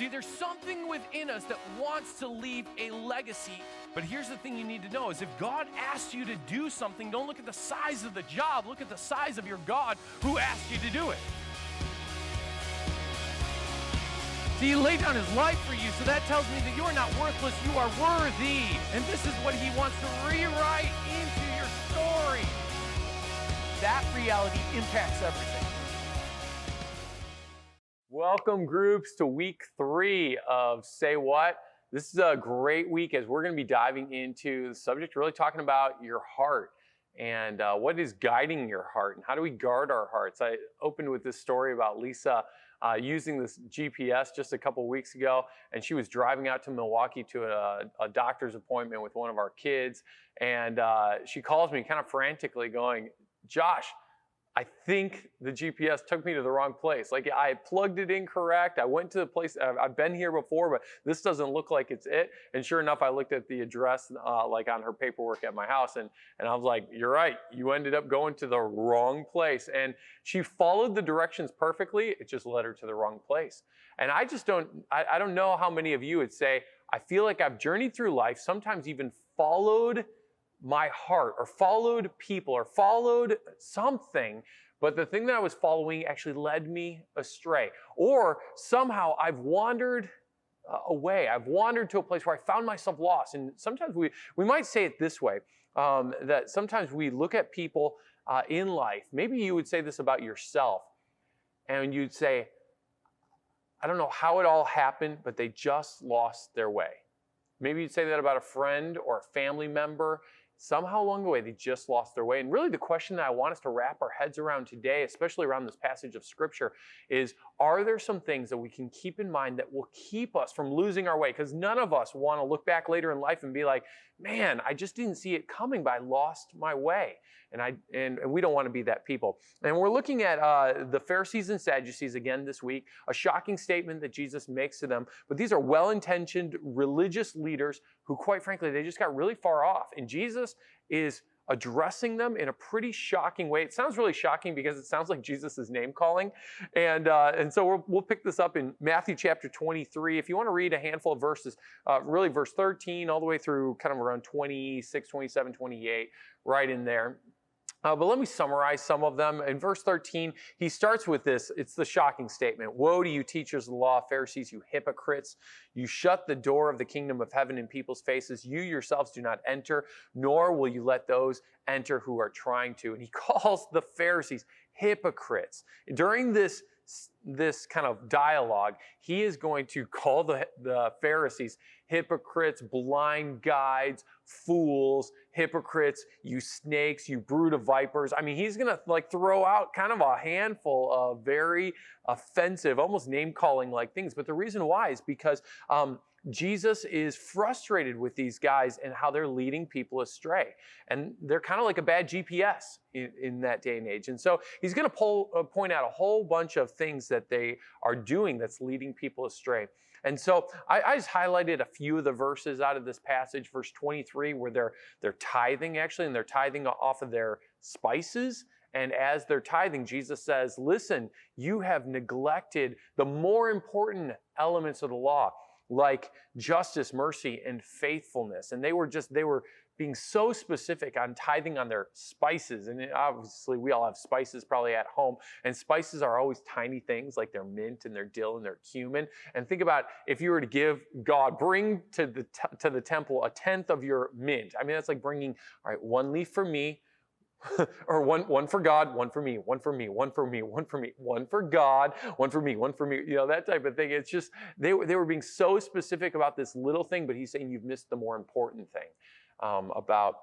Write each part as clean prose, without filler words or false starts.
See, there's something within us that wants to leave a legacy. But here's the thing you need to know is if God asks you to do something, don't look at the size of the job, look at the size of your God who asked you to do it. See, he laid down his life for you, so that tells me that you are not worthless, you are worthy. And this is what he wants to rewrite into your story. That reality impacts everything. Welcome, groups, to week 3 of Say What. This is a great week as we're going to be diving into the subject, really talking about your heart and what is guiding your heart and how do we guard our hearts. I opened with this story about Lisa using this GPS just a couple weeks ago, and she was driving out to Milwaukee to a doctor's appointment with one of our kids, and she calls me kind of frantically going, "Josh, I think the GPS took me to the wrong place. Like, I plugged it incorrect. I went to the place, I've been here before, but this doesn't look like it's it." And sure enough, I looked at the address like on her paperwork at my house, and I was like, "You're right. You ended up going to the wrong place." And she followed the directions perfectly. It just led her to the wrong place. And I don't know how many of you would say, I feel like I've journeyed through life, sometimes even followed my heart or followed people or followed something, but the thing that I was following actually led me astray. Or somehow I've wandered away. I've wandered to a place where I found myself lost. And sometimes we might say it this way, that sometimes we look at people in life. Maybe you would say this about yourself, and you'd say, I don't know how it all happened, but they just lost their way. Maybe you'd say that about a friend or a family member. Somehow along the way, they just lost their way. And really the question that I want us to wrap our heads around today, especially around this passage of Scripture, is, are there some things that we can keep in mind that will keep us from losing our way? Because none of us want to look back later in life and be like, man, I just didn't see it coming, but I lost my way. And we don't want to be that people. And we're looking at the Pharisees and Sadducees again this week, a shocking statement that Jesus makes to them. But these are well-intentioned religious leaders who, quite frankly, they just got really far off. And Jesus is addressing them in a pretty shocking way. It sounds really shocking because it sounds like Jesus is name calling. And so we'll pick this up in Matthew chapter 23. If you want to read a handful of verses, really verse 13 all the way through kind of around 26, 27, 28, right in there. But let me summarize some of them. In verse 13, he starts with this. It's the shocking statement. "Woe to you, teachers of the law, Pharisees, you hypocrites! You shut the door of the kingdom of heaven in people's faces. You yourselves do not enter, nor will you let those enter who are trying to." And he calls the Pharisees hypocrites. During this kind of dialogue, he is going to call the Pharisees hypocrites, blind guides, fools, hypocrites, you snakes, you brood of vipers. I mean, he's going to throw out kind of a handful of very offensive, almost name-calling like things. But the reason why is because Jesus is frustrated with these guys and how they're leading people astray. And they're kind of like a bad GPS in that day and age. And so he's going to point out a whole bunch of things that they are doing that's leading people astray. And so I just highlighted a few of the verses out of this passage, verse 23, where they're tithing actually, and they're tithing off of their spices. And as they're tithing, Jesus says, listen, you have neglected the more important elements of the law, like justice, mercy, and faithfulness. And they were being so specific on tithing on their spices. And obviously we all have spices probably at home, and spices are always tiny things like their mint and their dill and their cumin. And think about if you were to give God, bring to the temple a tenth of your mint. I mean, that's like bringing, all right, 1 leaf for me, or one for God, one for me, one for me, one for me, one for me, one for God, one for me, one for me, that type of thing. It's just, they were being so specific about this little thing, but he's saying you've missed the more important thing about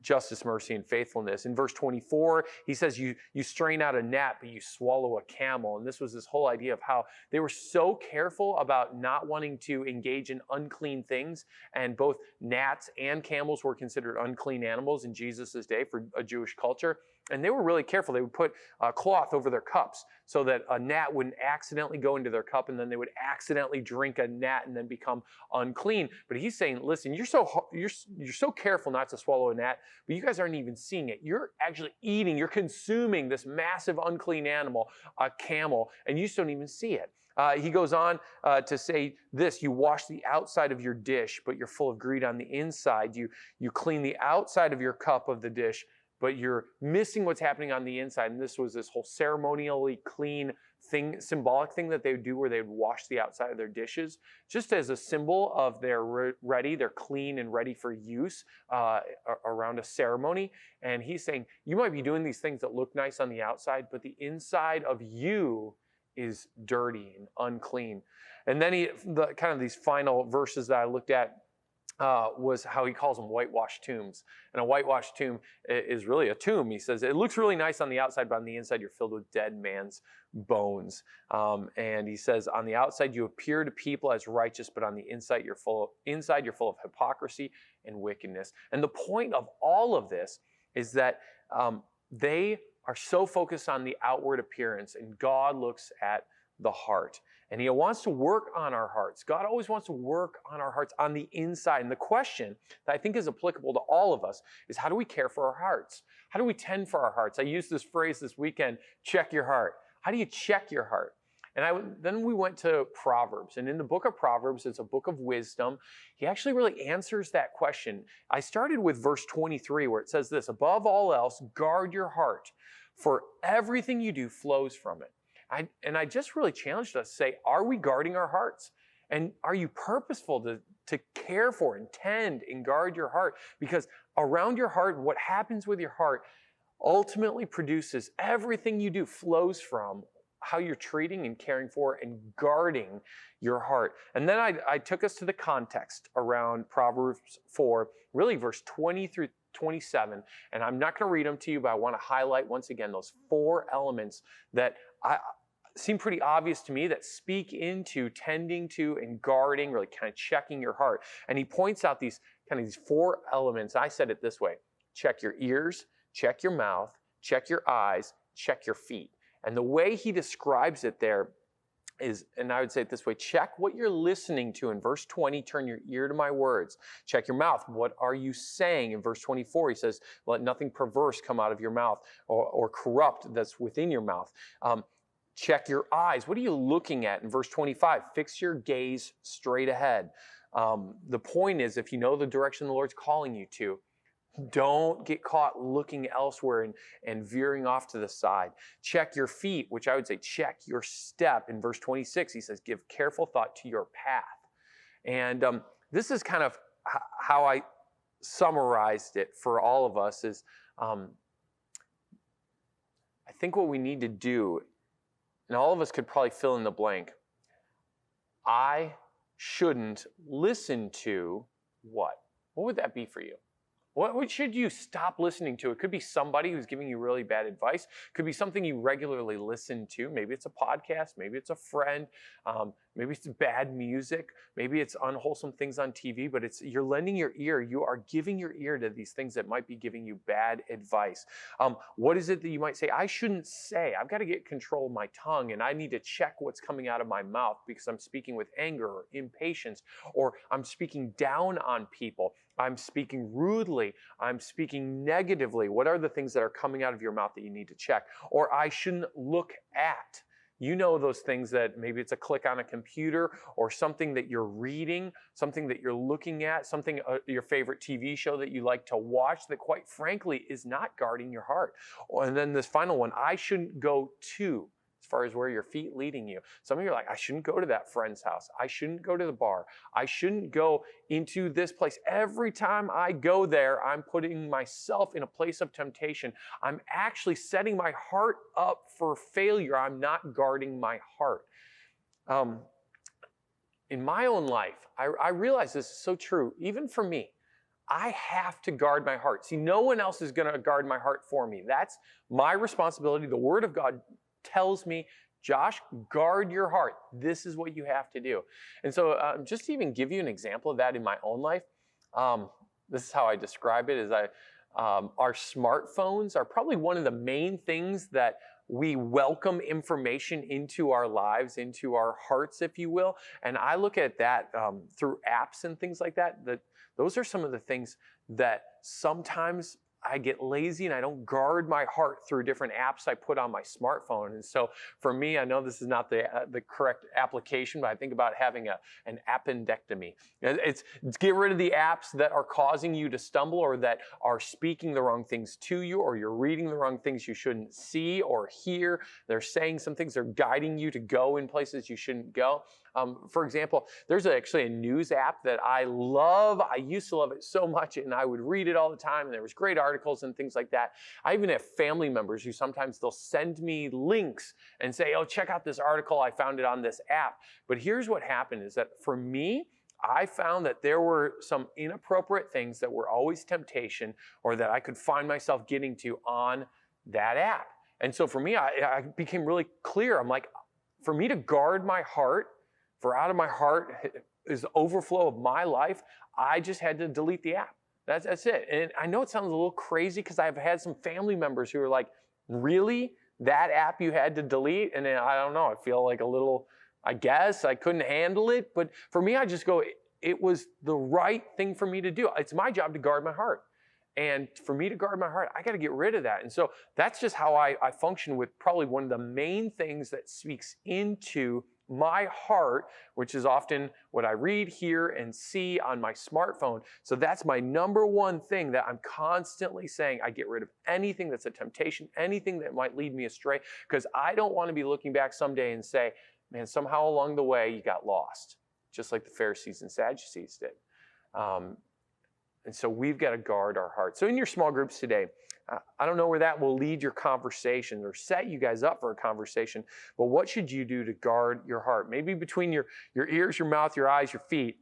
justice, mercy, and faithfulness. In verse 24, he says, you strain out a gnat, but you swallow a camel. And this was this whole idea of how they were so careful about not wanting to engage in unclean things. And both gnats and camels were considered unclean animals in Jesus' day for a Jewish culture. And they were really careful. They would put a cloth over their cups so that a gnat wouldn't accidentally go into their cup, and then they would accidentally drink a gnat and then become unclean. But he's saying, listen, you're so careful not to swallow a gnat, but you guys aren't even seeing it. You're actually eating, you're consuming this massive unclean animal, a camel, and you just don't even see it. He goes on to say this: you wash the outside of your dish, but you're full of greed on the inside. You clean the outside of your cup of the dish, but you're missing what's happening on the inside. And this was this whole ceremonially clean thing, symbolic thing that they would do, where they would wash the outside of their dishes, just as a symbol of they're clean and ready for use around a ceremony. And he's saying, you might be doing these things that look nice on the outside, but the inside of you is dirty and unclean. And then these final verses that I looked at was how he calls them whitewashed tombs. And a whitewashed tomb is really a tomb. He says, it looks really nice on the outside, but on the inside, you're filled with dead man's bones. And he says, on the outside, you appear to people as righteous, but on the inside, you're full of hypocrisy and wickedness. And the point of all of this is that they are so focused on the outward appearance, and God looks at the heart. And he wants to work on our hearts. God always wants to work on our hearts on the inside. And the question that I think is applicable to all of us is, how do we care for our hearts? How do we tend for our hearts? I used this phrase this weekend, check your heart. How do you check your heart? And then we went to Proverbs. And in the book of Proverbs, it's a book of wisdom. He actually really answers that question. I started with verse 23, where it says this: above all else, guard your heart, for everything you do flows from it. I just really challenged us to say, are we guarding our hearts? And are you purposeful to care for and tend and guard your heart? Because around your heart, what happens with your heart ultimately produces everything you do flows from how you're treating and caring for and guarding your heart. And then I took us to the context around Proverbs 4, really verse 20 through 27. And I'm not going to read them to you, but I want to highlight once again those 4 elements that seem pretty obvious to me that speak into tending to and guarding, really kind of checking your heart. And he points out these 4 elements. I said it this way: check your ears, check your mouth, check your eyes, check your feet. And the way he describes it there is, and I would say it this way: check what you're listening to. In verse 20, turn your ear to my words. Check your mouth. What are you saying? In verse 24, he says, let nothing perverse come out of your mouth or corrupt that's within your mouth. Check your eyes. What are you looking at? In verse 25, fix your gaze straight ahead. The point is, if you know the direction the Lord's calling you to, don't get caught looking elsewhere and veering off to the side. Check your feet, which I would say check your step. In verse 26, he says, give careful thought to your path. And this is kind of how I summarized it for all of us is, I think what we need to do, and all of us could probably fill in the blank, I shouldn't listen to what? What would that be for you? What should you stop listening to? It could be somebody who's giving you really bad advice. It could be something you regularly listen to. Maybe it's a podcast. Maybe it's a friend. Maybe it's bad music. Maybe it's unwholesome things on TV. But you're lending your ear. You are giving your ear to these things that might be giving you bad advice. What is it that you might say? I shouldn't say. I've got to get control of my tongue, and I need to check what's coming out of my mouth because I'm speaking with anger or impatience, or I'm speaking down on people. I'm speaking rudely. I'm speaking negatively. What are the things that are coming out of your mouth that you need to check? Or I shouldn't look at. You know those things that maybe it's a click on a computer or something that you're reading, something that you're looking at, something, your favorite TV show that you like to watch that quite frankly is not guarding your heart. And then this final one, I shouldn't go to. As far as where your feet leading you. Some of you are like, I shouldn't go to that friend's house. I shouldn't go to the bar. I shouldn't go into this place. Every time I go there, I'm putting myself in a place of temptation. I'm actually setting my heart up for failure. I'm not guarding my heart. In my own life, I realize this is so true, even for me. I have to guard my heart. See, no one else is going to guard my heart for me. That's my responsibility. The Word of God tells me, Josh, guard your heart. This is what you have to do. And so just to even give you an example of that in my own life, this is how I describe it, is Our smartphones are probably one of the main things that we welcome information into our lives, into our hearts, if you will. And I look at that through apps and things like that. That those are some of the things that sometimes I get lazy and I don't guard my heart through different apps I put on my smartphone. And so for me, I know this is not the correct application, but I think about having an appendectomy. It's get rid of the apps that are causing you to stumble or that are speaking the wrong things to you, or you're reading the wrong things you shouldn't see or hear. They're saying some things, they're guiding you to go in places you shouldn't go. For example, there's actually a news app that I love. I used to love it so much and I would read it all the time, and there was great articles and things like that. I even have family members who sometimes they'll send me links and say, oh, check out this article. I found it on this app. But here's what happened is that for me, I found that there were some inappropriate things that were always temptation or that I could find myself getting to on that app. And so for me, I became really clear. I'm like, for me to guard my heart, for out of my heart is the overflow of my life, I just had to delete the app. That's it. And I know it sounds a little crazy because I've had some family members who are like, really? That app you had to delete? And then, I don't know, I feel like a little, I guess I couldn't handle it. But for me, I just go, it was the right thing for me to do. It's my job to guard my heart. And for me to guard my heart, I got to get rid of that. And so that's just how I function with probably one of the main things that speaks into my heart, which is often what I read, hear, and see on my smartphone. So that's my number one thing that I'm constantly saying. I get rid of anything that's a temptation, anything that might lead me astray, because I don't want to be looking back someday and say, man, somehow along the way you got lost, just like the Pharisees and Sadducees did. And so we've got to guard our hearts. So in your small groups today, I don't know where that will lead your conversation or set you guys up for a conversation, but what should you do to guard your heart? Maybe between your ears, your mouth, your eyes, your feet,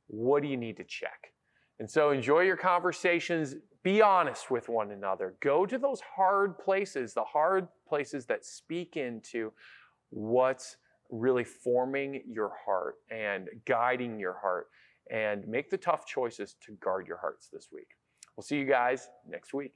what do you need to check? And so enjoy your conversations. Be honest with one another. Go to those hard places, the hard places that speak into what's really forming your heart and guiding your heart, and make the tough choices to guard your hearts this week. We'll see you guys next week.